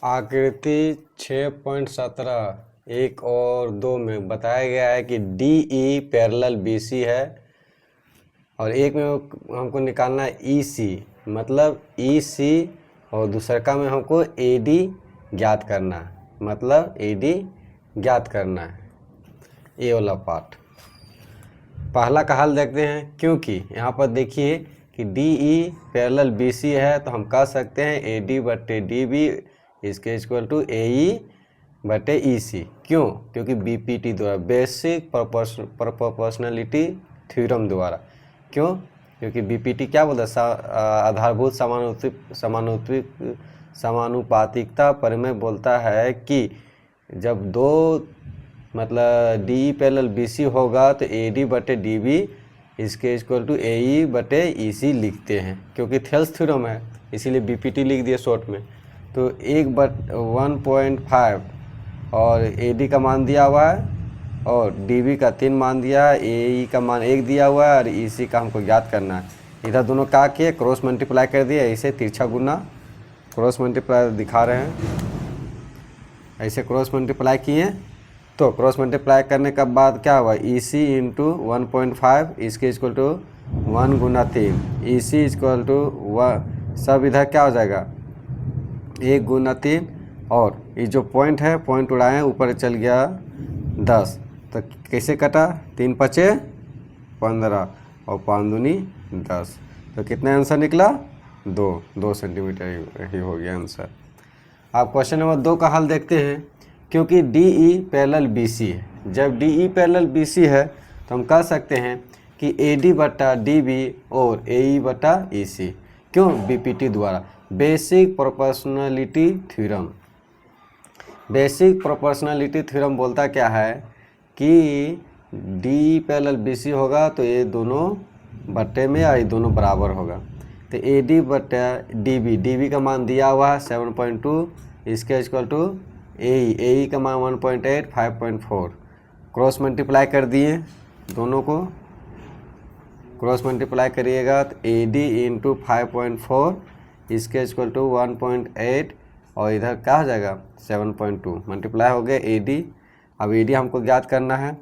आकृति 6.17 1 और 2 में बताया गया है कि D E parallel B C है और एक में हमको निकालना है ई सी, मतलब ई सी, और दूसरा में हमको ए डी ज्ञात करना है, मतलब ए डी ज्ञात करना है। ये वाला पार्ट पहला का हल देखते हैं, क्योंकि यहाँ पर देखिए कि D E parallel B C है तो हम कह सकते हैं ए डी बटे डी बी इसके इक्वल टू ए ई बटे ई सी। क्यों? क्योंकि बी पी टी द्वारा, बेसिक प्रोपोर्शनलिटी थ्योरम द्वारा। क्यों? क्योंकि बी पी टी क्या बोलता है? आधारभूत समानुपातिकता प्रमेय बोलता है कि जब दो मतलब D E parallel B C होगा तो ए डी बटे डी बी इसके इक्वल टू ए ई बटे ई सी लिखते हैं, क्योंकि थेल्स थ्योरम है इसीलिए बी पी टी लिख दिया शॉर्ट में। तो 1/1.5 और ए डी का मान दिया हुआ है और डी बी का 3 मान दिया है, ए ई का मान 1 दिया हुआ है और ई सी का हमको ज्ञात करना है। इधर दोनों का किए क्रॉस मल्टीप्लाई कर दिया, ऐसे तिरछा गुना क्रॉस मल्टीप्लाई दिखा रहे हैं, ऐसे क्रॉस मल्टीप्लाई किए। तो क्रॉस मल्टीप्लाई करने के बाद क्या हुआ? ई सी इंटू 1.5 इसके इक्वल टू 1 गुना 3, ई सी इक्वल टू सब इधर क्या हो जाएगा 1 गुना 3 और ये जो पॉइंट है पॉइंट उड़ाएं ऊपर चल गया 10, तो कैसे कटा? 3 पचे 15 और 5 दूनी 10, तो कितना आंसर निकला? 2 सेंटीमीटर ही हो गया आंसर। आप क्वेश्चन नंबर 2 का हल देखते हैं, क्योंकि D E parallel B C है। जब D E parallel B C है तो हम कह सकते हैं कि ए डी बटा डी बी और ए ई बटा ई सी। क्यों? बी पी टी द्वारा, basic proportionality theorem. Basic proportionality theorem बोलता क्या है कि डी पैरेलल बी सी होगा तो ये दोनों बट्टे में या ये दोनों बराबर होगा। तो ए डी बटा डी बी का मान दिया हुआ है 7.2 इसके इक्वल टू ए ई का मान 1.8 5.4। क्रॉस मल्टीप्लाई कर दिए, दोनों को क्रॉस मल्टीप्लाई करिएगा तो ए डी इंटू 5.4 इसके इक्वल टू 1.8 और इधर क्या हो जाएगा 7.2 मल्टीप्लाई हो गया ए डी। अब ए डी हमको ज्ञात करना है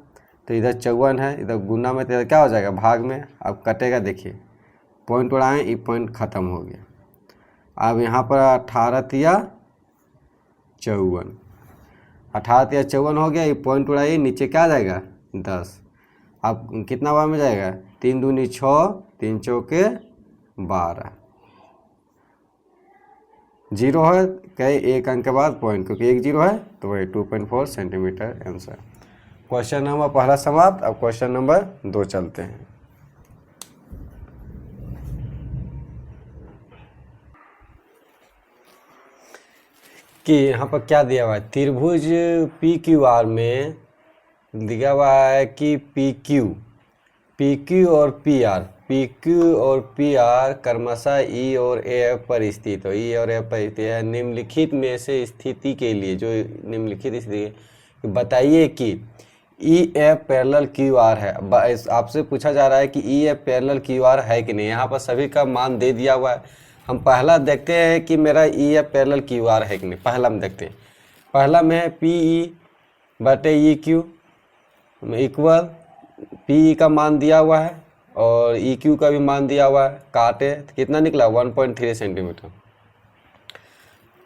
तो इधर 54 है, इधर गुना में तो इधर क्या हो जाएगा भाग में। अब कटेगा, देखिए पॉइंट उड़ाएँ, ये पॉइंट ख़त्म हो गया। अब यहाँ पर 18 तिया 54, 18 तिया 54 हो गया, ये पॉइंट उड़ाइए, नीचे क्या आ जाएगा 10। अब कितना बार में जाएगा? 3 दूनी 6, 3 चौके 12, 0 है कई एक अंक के बाद पॉइंट, क्योंकि 1 0 है तो वही 2.4 सेंटीमीटर आंसर। क्वेश्चन नंबर पहला समाप्त। अब क्वेश्चन नंबर 2 चलते हैं। कि यहाँ पर क्या दिया हुआ है? त्रिभुज पी क्यू आर में दिया हुआ है कि पी क्यू और पी आर क्रमशः ई और एफ पर स्थित हो। ई और एफ पर स्थित है। निम्नलिखित में से स्थिति के लिए, जो निम्नलिखित स्थिति बताइए कि E F parallel Q R है। आपसे पूछा जा रहा है कि E F parallel Q R है कि नहीं। यहाँ पर सभी का मान दे दिया हुआ है। हम पहला देखते हैं कि मेरा ई एफ पैरेलल क्यू आर है कि नहीं। पहला हम देखते हैं, पहला में है पी ई बटे E Q equal P E का मान दिया हुआ है और ई क्यू का भी मान दिया हुआ है। काटे तो कितना निकला 1.3 सेंटीमीटर।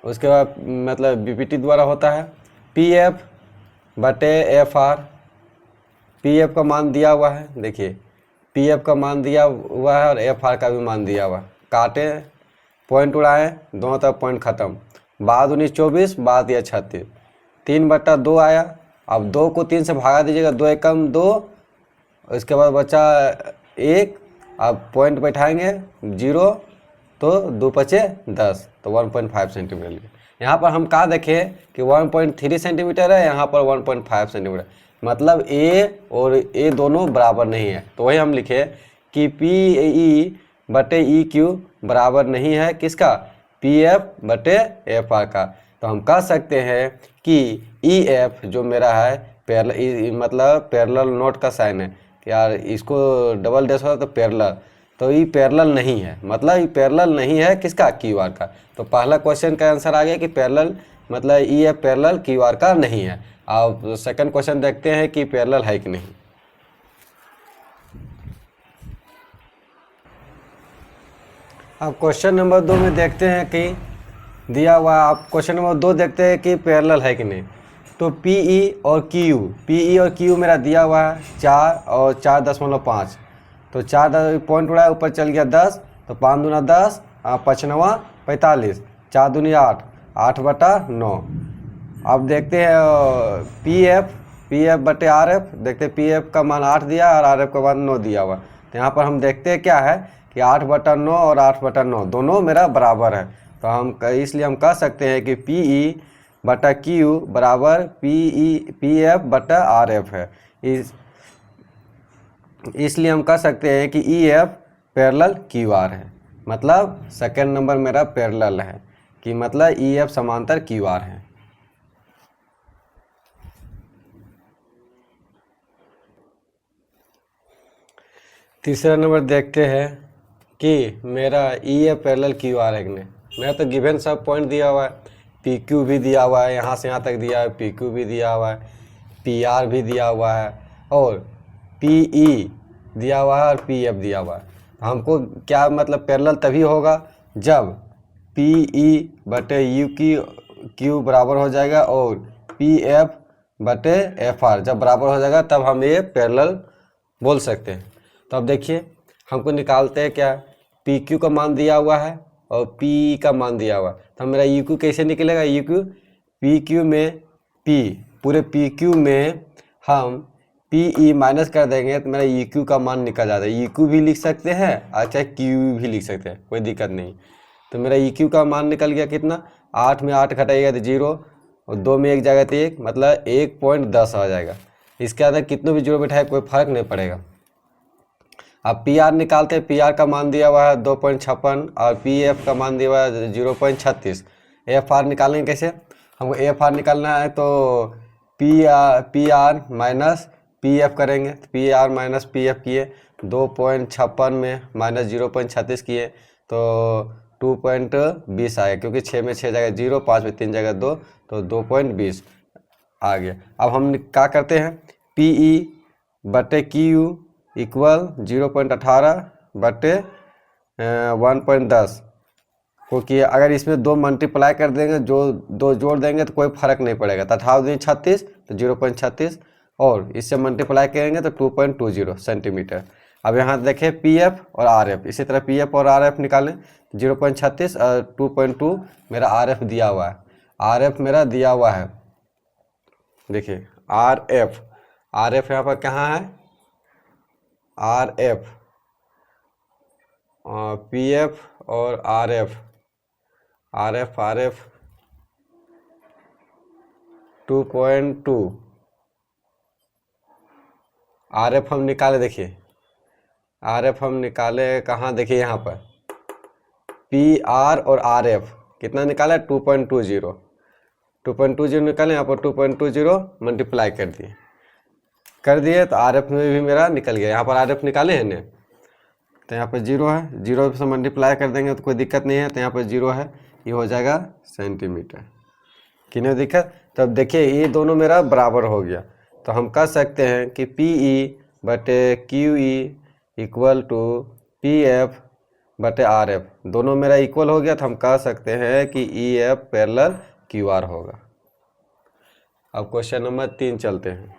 उसके बाद मतलब बीपीटी द्वारा होता है पी एफ बटे एफ आर। पी एफ का मान दिया हुआ है, देखिए पी एफ का मान दिया हुआ है और एफ आर का भी मान दिया हुआ है। काटे पॉइंट उड़ाएँ, दोनों तरफ पॉइंट ख़त्म। 12 दूनी 24, 12 दिया 36, 3/2 आया। अब 2 को 3 से भागा दीजिएगा, 2 एकम 2, इसके बाद बचा 1। अब पॉइंट बैठाएंगे 0 तो 2 पचे 10, तो 1.5 सेंटीमीटर। यहाँ पर हम कहा देखें कि 1.3 सेंटीमीटर है, यहाँ पर 1.5 सेंटीमीटर, मतलब ए और ए दोनों बराबर नहीं है। तो वही हम लिखे कि पी ई बटे ई क्यू बराबर नहीं है किसका? पी एफ बटे एफ आर का। तो हम कह सकते हैं कि ई एफ जो मेरा है पैरेलल, मतलब पैरेलल नोट का साइन है कि यार इसको डबल डैश होता तो पैरेलल, तो ये पैरेलल नहीं है, मतलब ये पैरेलल नहीं है किसका? क्यू आर का। तो पहला क्वेश्चन का आंसर आ गया कि पैरेलल मतलब E F parallel Q R का नहीं है। अब सेकंड क्वेश्चन देखते हैं कि पैरेलल है कि नहीं। अब क्वेश्चन नंबर 2 में देखते हैं कि दिया हुआ, आप क्वेश्चन नंबर 2 देखते हैं कि पैरेलल है कि नहीं। तो PE और QU मेरा दिया हुआ है 4 और 4.5, तो 4 पॉइंट उड़ा ऊपर चल गया 10, तो 5 दूना 10, 5 9 45, 4 दूनी 8, 8/9। अब देखते हैं PF बटे RF, देखते हैं PF का मान 8 दिया और RF का मान 9 दिया हुआ। तो यहाँ पर हम देखते हैं क्या है कि 8/9 और 8/9 दोनों मेरा बराबर है। तो हम इसलिए हम कह सकते हैं कि PE बटा Q बराबर PF बटा RF है। इसलिए हम कह सकते हैं कि EF पैरेलल QR है। मतलब सेकंड नंबर मेरा पैरेलल है, कि मतलब EF समांतर QR है। तीसरा नंबर देखते हैं कि मेरा EF पैरेलल QR है कि नहीं। मेरा तो गिवन सब पॉइंट दिया हुआ है, PQ भी दिया हुआ है, यहाँ से यहाँ तक दिया है, PQ भी दिया हुआ है, PR भी दिया हुआ है और PE दिया हुआ है और PF दिया हुआ है। हमको क्या मतलब पैरेलल तभी होगा जब PE बटे UQ बराबर हो जाएगा और PF बटे FR जब बराबर हो जाएगा, तब हम ये पैरेलल बोल सकते हैं। तो अब देखिए हमको निकालते हैं क्या, PQ का मान दिया हुआ है और PE का मान दिया हुआ है। तो मेरा UQ कैसे निकलेगा, PQ में पूरे PQ में हम PE माइनस कर देंगे तो मेरा EQ का मान निकल जाता है। EQ भी लिख सकते हैं और चाहे QE भी लिख सकते हैं, कोई दिक्कत नहीं। तो मेरा EQ का मान निकल गया कितना, 8 में 8 घटाइएगा तो 0 और 2 में 1 जाएगा तो 1, मतलब 1.10 आ जाएगा। इसके अंदर कितने भी 0 बिठाए कोई फर्क नहीं पड़ेगा। अब PR निकालते हैं, PR का मान दिया हुआ है 2.56 और PF का मान दिया हुआ है 0.36। FR निकालेंगे कैसे, हमको FR निकालना है तो PR माइनस PF करेंगे। तो PR माइनस PF किए, 2.56 में माइनस 0.36 किए तो 2.20 आएगा, क्योंकि 6 में 6 जाएगा 0, 5 में 3 जाएगा 2, तो 2.20 आ गया। अब हम क्या करते हैं, PE बटे QU इक्वल 0.18 बटे 1.10 को किया। अगर इसमें 2 मल्टीप्लाई कर देंगे, जो 2 जोड़ देंगे तो कोई फर्क नहीं पड़ेगा। तो 18 36 तो 0.36 और इससे मल्टीप्लाई करेंगे तो 2.20 सेंटीमीटर। अब यहाँ देखें PF और RF, इसी तरह PF और RF निकालें, 0.36 और 2.2 मेरा RF दिया हुआ है। RF मेरा दिया हुआ है, देखिए RF यहाँ पर कहाँ है, RF PF और RF 2.2 RF हम निकाले, देखिए RF हम निकाले कहाँ, देखिए यहाँ पर PR और RF कितना निकाला, 2.20 निकाले। यहाँ पर 2.20 मल्टीप्लाई कर दिए तो RF में भी मेरा निकल गया। यहाँ पर RF निकाले हैं ना, तो यहाँ पर 0 है, 0 से मल्टीप्लाई कर देंगे तो कोई दिक्कत नहीं है। तो यहाँ पर 0 है, ये हो जाएगा सेंटीमीटर, कि नहीं दिक्कत। तो अब देखिए ये दोनों मेरा बराबर हो गया। तो हम कह सकते हैं कि PE बटे QE इक्वल टू PF बटे RF, दोनों मेरा इक्वल हो गया। तो हम कह सकते हैं कि EF पैरेलल QR होगा। अब क्वेश्चन नंबर 3 चलते हैं।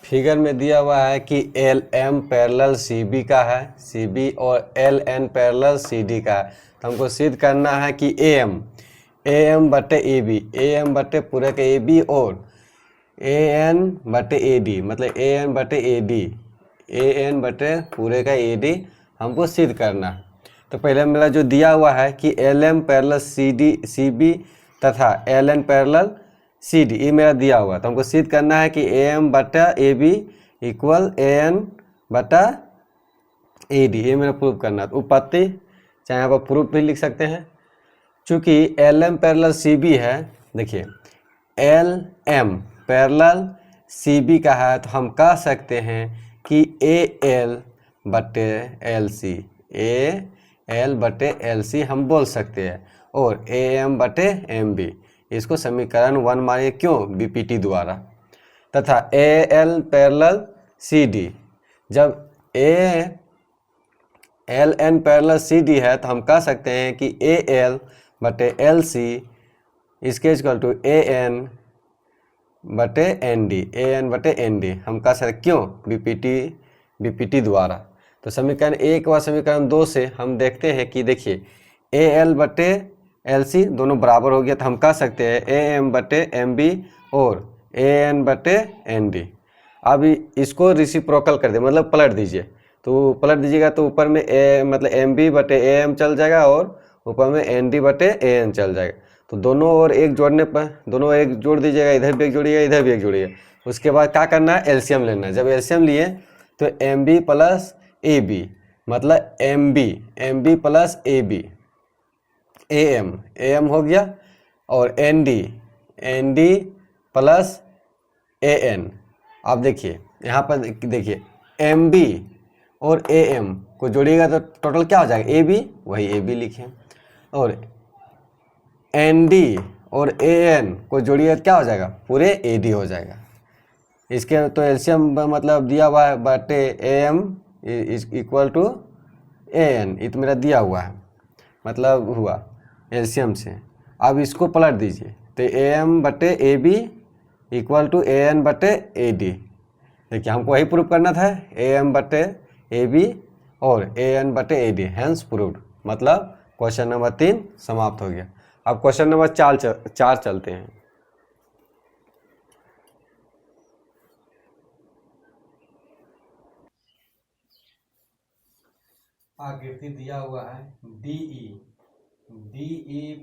फिगर में दिया हुआ है कि LM पैरेलल CB का है, CB और LN पैरेलल CD का है। तो हमको सिद्ध करना है कि AM बटे AM बटे पूरे के AB और AN बटे AD, मतलब AN बटे पूरे का AD हमको सिद्ध करना है। तो पहले मेरा जो दिया हुआ है कि LM पैरेलल CB तथा LN पैरेलल CD, ये मेरा दिया हुआ। तो हमको सिद्ध करना है कि AM बटा AB इक्वल AN बटा AD, ये मेरा प्रूव करना है। तो उत्पत्ति चाहे यहाँ पर प्रूफ भी लिख सकते हैं। चूँकि LM पैरेलल CB है, देखिए LM पैरेलल CB का है, तो हम कह सकते हैं कि ए एल बटे एल सी, ए एल बटे एल सी हम बोल सकते हैं, और ए एम बटे एम बी, इसको समीकरण 1 मानिए, क्यों, बीपीटी द्वारा। तथा A L parallel C D, जब A L N parallel C D है तो हम कह सकते हैं कि ए एल बटे एल सी इसके इक्वल टू ए एन बटे एन डी, ए एन बटे एन डी हम कह सकते, क्यों, बीपीटी द्वारा। तो समीकरण 1 व समीकरण 2 से हम देखते हैं कि देखिए ए एल बटे एल सी दोनों बराबर हो गया, तो हम कह सकते हैं ए एम बटे एम बी और ए एन बटे एन डी। अब इसको रेसिप्रोकल कर दे, मतलब पलट दीजिए, तो पलट दीजिएगा तो ऊपर में ए मतलब एम बी बटे ए एम चल जाएगा और ऊपर में एन डी बटे ए एन चल जाएगा। तो दोनों और एक जोड़ने पर, दोनों एक जोड़ दीजिएगा, इधर भी एक जोड़िएगा, इधर भी एक जोड़िएगा। उसके बाद क्या करना है, एलसीएम लेना है। जब एलसीएम लिए तो M B plus A B मतलब M B plus A B, A M हो गया, और N D plus A N. अब देखिए यहाँ पर देखिए एम बी और ए एम को जोड़िएगा तो टोटल क्या हो जाएगा, ए बी, वही ए बी लिखे, और एन डी और ए एन को जोड़िए क्या हो जाएगा, पूरे ए डी हो जाएगा। इसके तो एलसीएम मतलब दिया हुआ है बटे A M equal to A N, ये तो मेरा दिया हुआ है, मतलब हुआ एलसीएम से। अब इसको पलट दीजिए तो ए एम बटे A B equal to A N बटे ए डी। देखिए हमको वही प्रूव करना था, ए एम बटे ए बी और ए एन बटे ए डी, हैंस प्रूव्ड। मतलब क्वेश्चन नंबर 3 समाप्त हो गया। अब क्वेश्चन नंबर 4 चलते हैं। आकृति दिया हुआ है डीई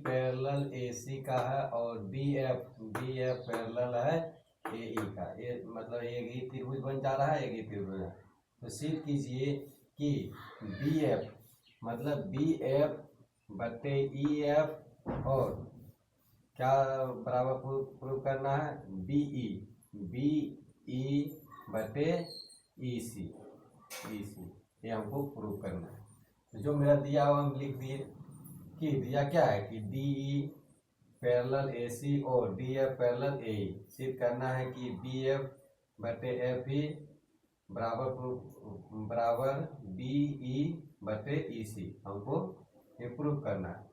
पैरेलल एसी का है और बीएफ पैरेलल है एई का। ये मतलब एक ही त्रिभुज बन जा रहा है, एक ही त्रिभुज है। तो सिद्ध कीजिए कि बीएफ मतलब बीएफ बटे ईएफ और क्या बराबर प्रूव करना है, बीई बटे ईसी, ये हमको प्रूव करना है। तो जो मेरा दिया हुआ हम लिख दिए कि दिया क्या है कि डीई पैरेलल एसी और डीएफ पैरेलल एई। सिद्ध करना है कि बीएफ बटे एफ ई बराबर बीई बटे ईसी, हमको ये प्रूव करना है,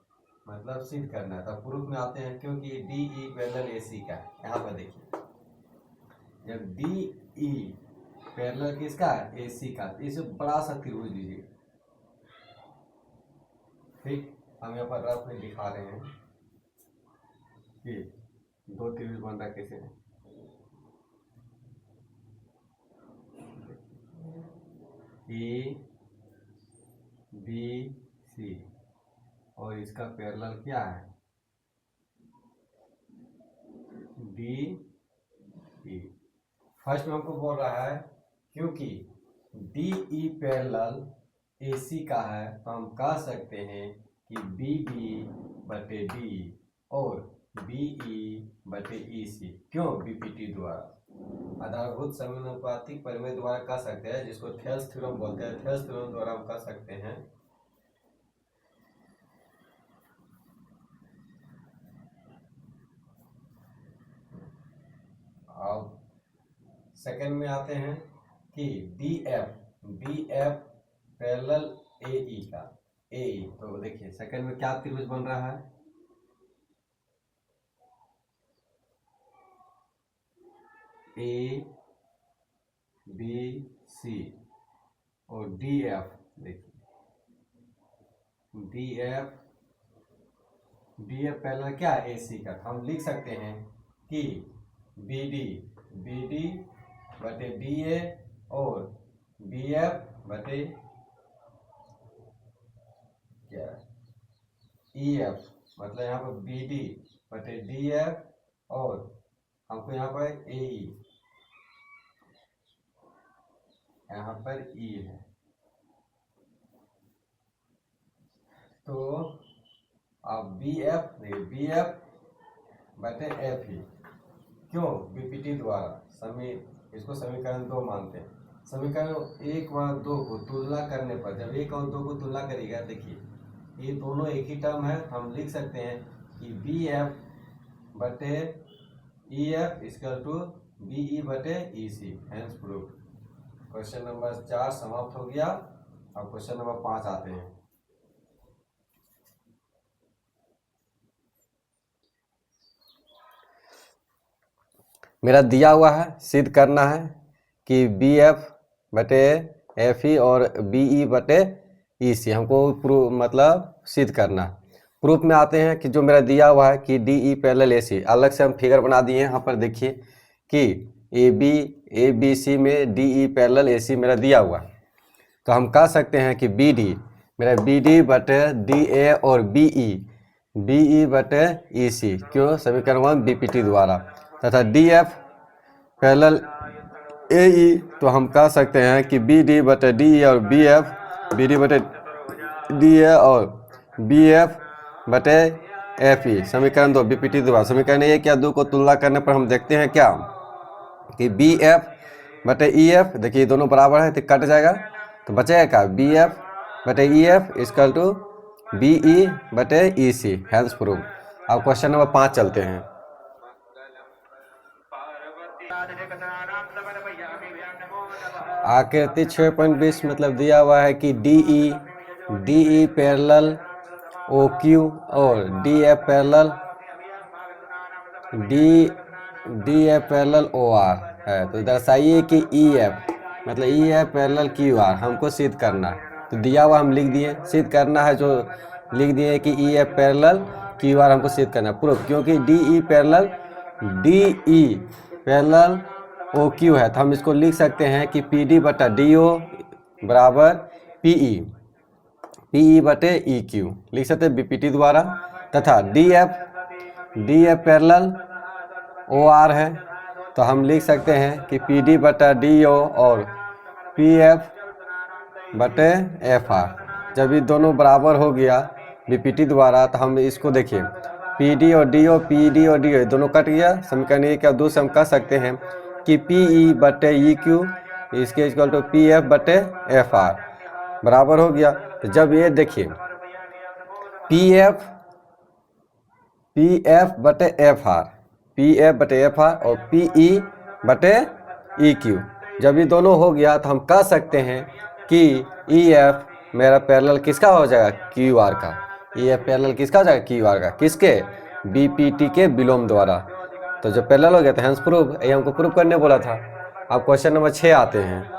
मतलब सिद्ध करना है। तब प्रूफ में आते हैं, क्योंकि डीई पैरेलल एसी का। यहाँ पर देखिए जब डीई पैरेलल किसका है, एसी का, तो इसे बड़ा सा त्रिभुज लीजिए। ठीक, हम यहाँ पर रफ में दिखा रहे हैं कि 2 त्रिभुज बन रहा कैसे है। ए बी सी और इसका पैरेलल क्या है, डी ई। फर्स्ट में हमको बोल रहा है क्योंकि डी ई पैरेलल ए सी का है, तो हम कह सकते हैं कि बी डी बटे डी और बी ई बटे ई सी, क्यों, बीपीटी द्वारा, आधारभूत समानुपातिक प्रमेय द्वारा कह सकते हैं, जिसको थेल्स थ्योरम बोलते हैं। थेल्स थ्योरम द्वारा हम कह सकते हैं। अब सेकंड में आते हैं कि डी एफ पैरेलल ए ई का, ए ई। तो देखिए सेकंड में क्या त्रिभुज बन रहा है, ए बी सी और डी एफ। देखिए डी एफ पैरेलल क्या है, ए सी का। तो हम लिख सकते हैं कि बी डी बटे डी ए और बी एफ बटे क्या, ई एफ, मतलब यहाँ पर बी डी बटे डी एफ और हमको यहाँ पर ए ई, यहाँ पर ई है। तो अब बी एफ बटे एफ ई, क्यों, बीपीटी द्वारा इसको समीकरण 2 मानते हैं। समीकरण 1 व 2 को तुलना करने पर, जब 1 और 2 को तुलना करेगा, देखिए ये दोनों एक ही टर्म है, तो हम लिख सकते हैं कि बी एफ बटे E F equal to B E बटे E C, hence proof. Question number 4 समाप्त हो गया। अब क्वेश्चन नंबर 5 आते हैं। मेरा दिया हुआ है, सिद्ध करना है कि बी एफ बटे एफ ई और बी ई बटे ई सी हमको प्रूफ मतलब सिद्ध करना है। प्रूफ में आते हैं कि जो मेरा दिया हुआ है कि डी ई पैरेलल ए सी, अलग से हम फिगर बना दिए हैं। यहाँ पर देखिए कि ए बी सी में डी ई पैरेलल ए सी मेरा दिया हुआ है, तो हम कह सकते हैं कि बी डी मेरा बी डी बटे डी ए और बी ई बटे ई सी, क्यों, समीकरण 1 बी पी टी द्वारा, तथा डी एफ पैरेलल ए ई, तो हम कह सकते हैं कि बी डी बटे डी ई और बी एफ, बी डी बटे डी ए और बी एफ बटे एफ ई, समीकरण 2 बी पी टी द्वारा। समीकरण 1 या 2 को तुलना करने पर हम देखते हैं क्या कि बी एफ बटे ई एफ, देखिए दोनों बराबर है तो कट जाएगा, तो बचेगा क्या, बी एफ बटे E F equal to B E बटे ई सी, हैंस प्रूफ। अब क्वेश्चन नंबर 5 चलते हैं। आकृति 6.20 मतलब दिया हुआ है कि D E parallel O Q और D F parallel O R है, तो दर्शाइए कि ई एफ मतलब E F parallel Q R हमको सिद्ध करना है। तो दिया हुआ हम लिख दिए, सिद्ध करना है जो लिख दिए कि E F parallel Q R हमको सिद्ध करना है। प्रूफ, क्योंकि D E parallel O Q है, तो हम इसको लिख सकते हैं कि पी डी बटा डी ओ बराबर पी ई बटे ई क्यू, लिख सकते हैं बीपीटी द्वारा, तथा D F parallel O R है, तो हम लिख सकते हैं कि पी डी बटा डी ओ और पी एफ बटे एफ आर। जब ये दोनों बराबर हो गया बीपीटी द्वारा, तो हम इसको देखिए पी डी और डी ओ दोनों कट गया। समीकरण 1 या 2 से हम कह सकते हैं कि पी ई बटे ई क्यू इसके इक्वल टू पी एफ बटे एफ आर बराबर हो गया। तो जब ये देखिए पी एफ बटे एफ आर और पी ई बटे ई क्यू, जब ये दोनों हो गया तो हम कह सकते हैं कि ई एफ मेरा पैरेलल किसका हो जाएगा, क्यू आर का। ई एफ पैरेलल किसका हो जाएगा, क्यू आर का, किसके, बी पी टी के विलोम द्वारा। तो जब पैरेलल हो गया तो हैंस प्रूफ, ये हमको प्रूफ करने बोला था। अब क्वेश्चन नंबर 6 आते हैं।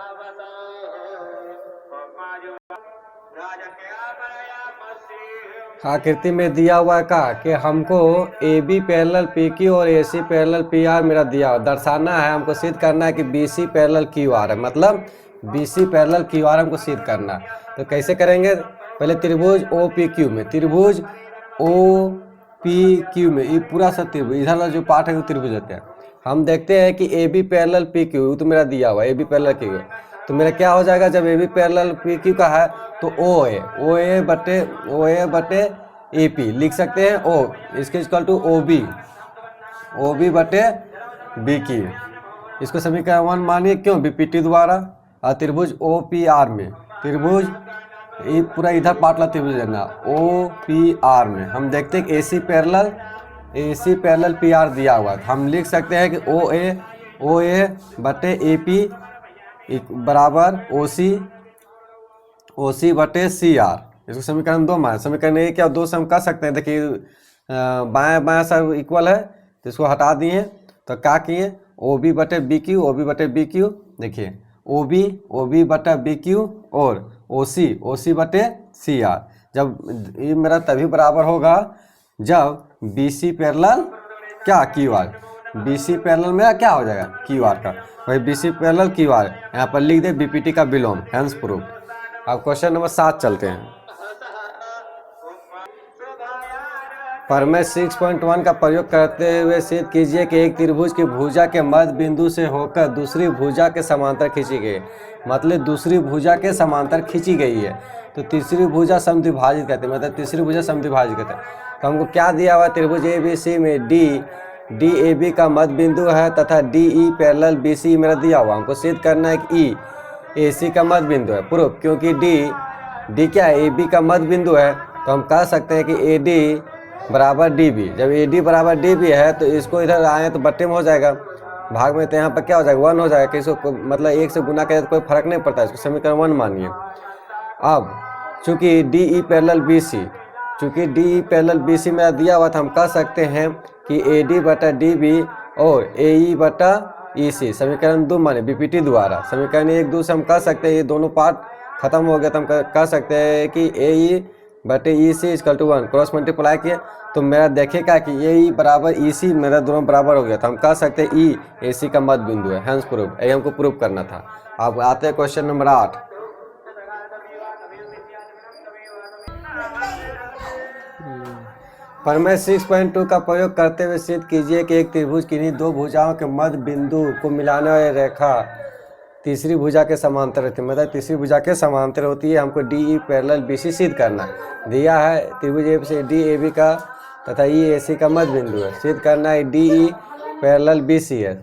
आकृति में दिया हुआ है का कि हमको A B parallel P Q और A C parallel P R मेरा दिया हुआ, दर्शाना है, हमको सिद्ध करना है कि B C parallel Q R है, मतलब B C parallel Q R हमको सिद्ध करना है। तो कैसे करेंगे, पहले त्रिभुज ओ पी क्यू में, त्रिभुज ओ पी क्यू में ये पूरा सा त्रिभुज, इधर जो पार्ट है वो त्रिभुज होते हैं। हम देखते हैं कि A B parallel P Q तो मेरा दिया हुआ है, ए बी पैरेलल क्यू, तो मेरा क्या हो जाएगा, जब A B parallel P Q का है तो ओ ए बटे ए पी लिख सकते हैं, ओ इसके इक्वल टू ओ बी बटे बी क्यू, इसको समीकरण 1 मानिए, क्यों, बी पी टी द्वारा। और त्रिभुज ओ पी आर में, त्रिभुज ये पूरा इधर पाटला त्रिभुज लेना, ओ पी आर में हम देखते हैं कि ए सी पैरेलल पी आर दिया हुआ है, हम लिख सकते हैं कि ओ ए बटे ए पी बराबर ओ सी बटे सी आर, इसको समीकरण 2 मान, समीकरण 1 या 2 से हम कह सकते हैं। देखिए बाएं सब इक्वल है तो इसको हटा दिए, तो क्या किए, ओ बी बटे बी क्यू, देखिए ओ बी बटा बी क्यू और ओ सी बटे सी आर। जब ये मेरा तभी बराबर होगा जब बी सी पैरेलल क्या Q R, B C parallel मेरा क्या हो जाएगा, क्यू आर का, वही B C parallel Q R, यहाँ पर लिख दे बीपीटी का विलोम, हैंस प्रूफ। अब क्वेश्चन नंबर 7 चलते हैं। प्रमेय 6.1 का प्रयोग करते हुए सिद्ध कीजिए कि एक त्रिभुज की भुजा के मध्य बिंदु से होकर दूसरी भुजा के समांतर खींची गई, मतलब दूसरी भुजा के समांतर खींची गई है, तो तीसरी भुजा समद्विभाजित कहते हैं, मतलब तीसरी भुजा समद्विभाजित कहते हैं। तो हमको क्या दिया हुआ, त्रिभुज ए बी सी में डी ए बी का मध्य बिंदु है तथा D E parallel B C मेरा दिया हुआ, हमको सिद्ध करना है कि ए सी का मध्य बिंदु है। प्रूफ, क्योंकि डी क्या है, ए बी का मध्य बिंदु है, तो हम कह सकते हैं कि ए डी बराबर डी बी। जब ए डी बराबर डी बी है तो इसको इधर आए तो बट्टे में हो जाएगा, भाग में, तो यहाँ पर क्या हो जाएगा 1 हो जाएगा। इसको मतलब 1 से गुना करें तो कोई फर्क नहीं पड़ता, इसको समीकरण 1 मानिए। अब चूँकि D E parallel B C, चूँकि D E parallel B C में दिया हुआ था, हम कह सकते हैं कि ए डी बटा डी बी और ए ई बटा ई सी, समीकरण 2 माने बीपीटी द्वारा। समीकरण 1 2 से हम कह सकते हैं ये दोनों पार्ट खत्म हो गया, तो हम कह सकते हैं कि ए ई बटे E C equal to 1, cross multiply किए तो मेरा देखेगा कि ए ई बराबर ई सी, मेरा दोनों बराबर हो गया, तो हम कह सकते हैं ई ए सी का मध्य बिंदु है। हैंस प्रूफ, ये हमको प्रूफ करना था। अब आते हैं क्वेश्चन नंबर 8। प्रमेय 6.2 का प्रयोग करते हुए सिद्ध कीजिए कि एक त्रिभुज किन्हीं दो भुजाओं के मध्य बिंदु को मिलाने वाली रेखा तीसरी भुजा के समांतर रहती है। मतलब तीसरी भुजा के समांतर होती है। हमको D E parallel B C सिद्ध करना है। दिया है त्रिभुज ए से डी ए बी का तथा ई ए सी का मध्य बिंदु है। सिद्ध करना है D E parallel B C है,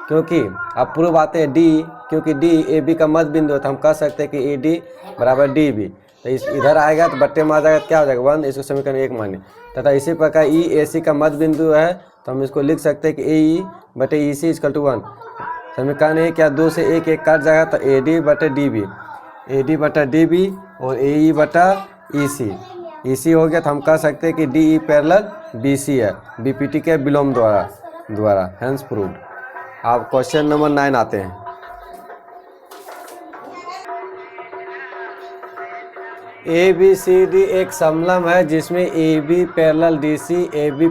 क्योंकि अब प्रूफ आते हैं डी, क्योंकि डी ए बी का मध्य बिंदु है, तो हम कह सकते हैं कि ए डी बराबर डी बी। तो इस इधर आएगा तो बट्टे में आ जाएगा, क्या हो जाएगा 1, इसको समीकरण 1 माने। तथा इसी प्रकार ई ए सी का मध्य बिंदु है, तो हम इसको लिख सकते हैं कि ए ई बटे ई सी इक्वल टू 1। समीकरण 1 या 2 से 1 1 काट जाएगा, तो ए डी बटे डी बी, ए डी बटा डी बी और ए ई बटा ई सी हो गया। तो हम कह सकते हैं कि D E parallel B C है, बीपीटी के विलोम द्वारा हैंस प्रूव्ड। अब क्वेश्चन नंबर 9 आते हैं। ए बी सी डी एक समलंब है जिसमें A B parallel D C, A B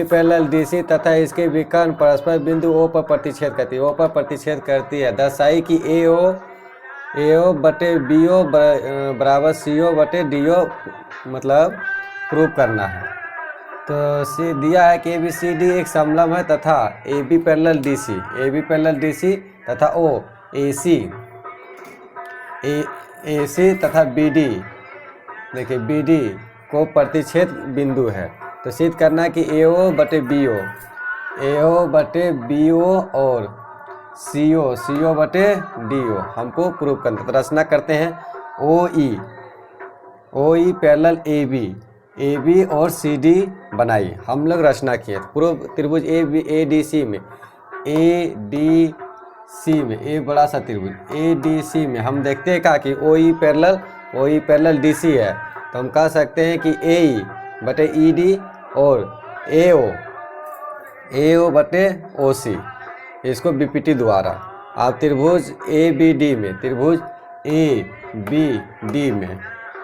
parallel D C तथा इसके विकर्ण परस्पर बिंदु ओ पर प्रतिच्छेद करती है। दर्शाई कि ए ओ बटे बी ओ बराबर सी ओ बटे डी ओ, मतलब प्रूव करना है। तो सी दिया है कि ए बी सी डी एक समलंब है तथा A B parallel D C तथा ओ ए सी तथा बी डी, देखिए बी डी को प्रतिच्छेद बिंदु है। तो सिद्ध करना है कि ए ओ बटे बी ओ और सी ओ बटे डी ओ हमको प्रूव करना। तो रचना करते हैं ओ ई पैरेलल ए बी और सी डी बनाई, हम लोग रचना किए। पूर्व त्रिभुज ए डी सी में ए बड़ा सा त्रिभुज ए डी सी में हम देखते हैं कि ओ ई पैरेलल डी सी है, तो हम कह सकते हैं कि ए ई बटे ई डी और ए ओ बटे ओ सी, इसको बीपीटी द्वारा। आप त्रिभुज ए बी डी में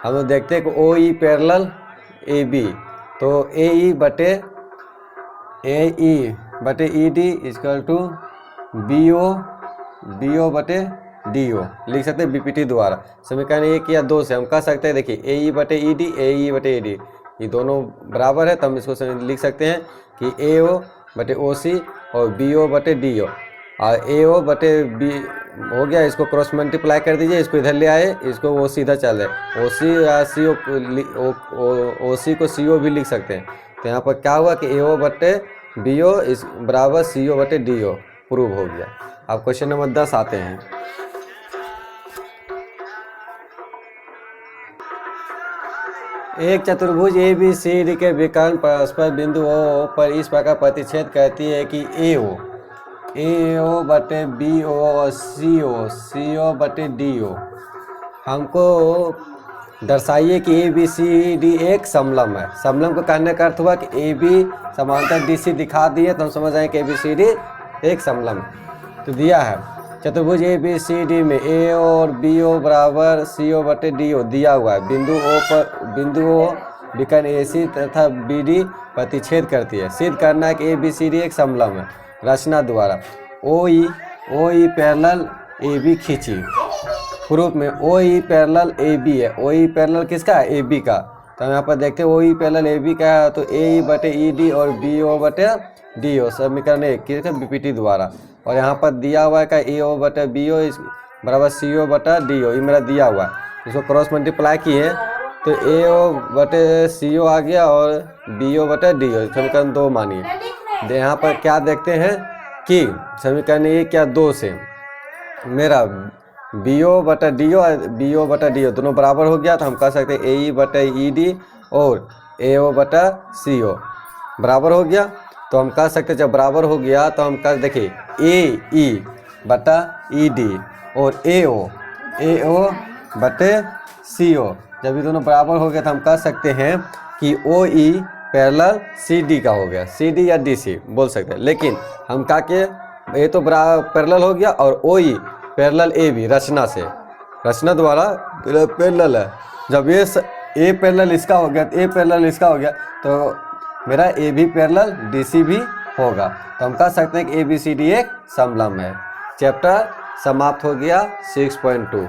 हम लोग देखते हैं कि ओ ई पैरेलल ए बी, तो ए ई बटे E D equal to B O बटे डी ओ लिख सकते हैं बीपीटी द्वारा। समीकरण 1 या 2 से हम कह सकते हैं, देखिए ए ई बटे ई डी, ये दोनों बराबर है, तो हम इसको लिख सकते हैं कि ए ओ बटे ओ सी और बी ओ बटे डी ओ, और ए ओ बटे बी हो गया, इसको क्रॉस मल्टीप्लाई कर दीजिए, इसको इधर ले आए, इसको वो सीधा चल जाए, ओ सी या सी ओ सी को सी ओ भी लिख सकते हैं। तो यहाँ पर क्या हुआ कि ए ओ बटे बी ओ इस बराबर सी ओ बटे डी ओ प्रूव हो गया। अब क्वेश्चन नंबर 10 आते हैं। एक चतुर्भुज ए बी सी डी के विकर्ण परस्पर बिंदु ओ पर इस प्रकार प्रतिच्छेद करती है कि ए ओ बटे बी ओ और सी ओ बटे डी ओ। हमको दर्शाइए कि ए बी सी डी एक समलंब है। समलंब को कहने का अर्थ हुआ कि ए बी समांतर डी सी दिखा दिए, तो हम समझ आए कि ए बी सी डी एक समलंब। तो दिया है चतुर्भुज ए बी सी डी में ए और बी ओ बराबर सी ओ बटे डी ओ दिया हुआ है। बिंदु ओ विकर्ण ए सी तथा बी डी प्रतिच्छेद करती है। सिद्ध करना है कि ए बी सी डी एक समलंब है। रचना द्वारा ओ ई पैरेलल ए बी खींची। प्रूफ में ओ ई पैरेलल ए बी है। ओ ई पैरेलल किसका है? ए बी का। तो हम यहाँ पर देखते हैं ओ ई पैरेलल ए बी का है, तो ए ई बटे ई डी और बी ओ बटे डी ओ समीकरण 1 किसका बीपीटी द्वारा। और यहाँ पर दिया हुआ है का ए ओ बटे बी ओ बराबर सी ओ बटा डी ओ, ये मेरा दिया हुआ है। इसको क्रॉस मल्टीप्लाई किए तो ए ओ बटे सी ओ आ गया और बी ओ बटे डी ओ, समीकरण 2 मानिए। यहाँ पर क्या देखते हैं कि समीकरण 1 या 2 से मेरा बी ओ बटा डी ओ दोनों बराबर हो गया, तो हम कह सकते हैं ए ई बटा ई डी और ए ओ बटा सी ओ बराबर हो गया। तो हम कह सकते हैं जब बराबर हो गया तो हम कह देखिए ए ई बटा ई डी और ए ओ बटे सी ओ, जब ये दोनों बराबर हो गया तो हम कह सकते हैं कि ओ ई पैरेलल सी डी का हो गया, सी डी या डी सी बोल सकते हैं। लेकिन हम कहा कि ये तो पैरेलल हो गया और ओ ई पैरेलल ए बी रचना द्वारा पैरेलल है। जब ये ए पैरेलल इसका हो गया, ए पैरेलल इसका हो गया, तो मेरा ए भी पैरेलल डी सी भी होगा। तो हम कह सकते हैं कि ए बी सी डी एक समलंब है। चैप्टर समाप्त हो गया 6.2।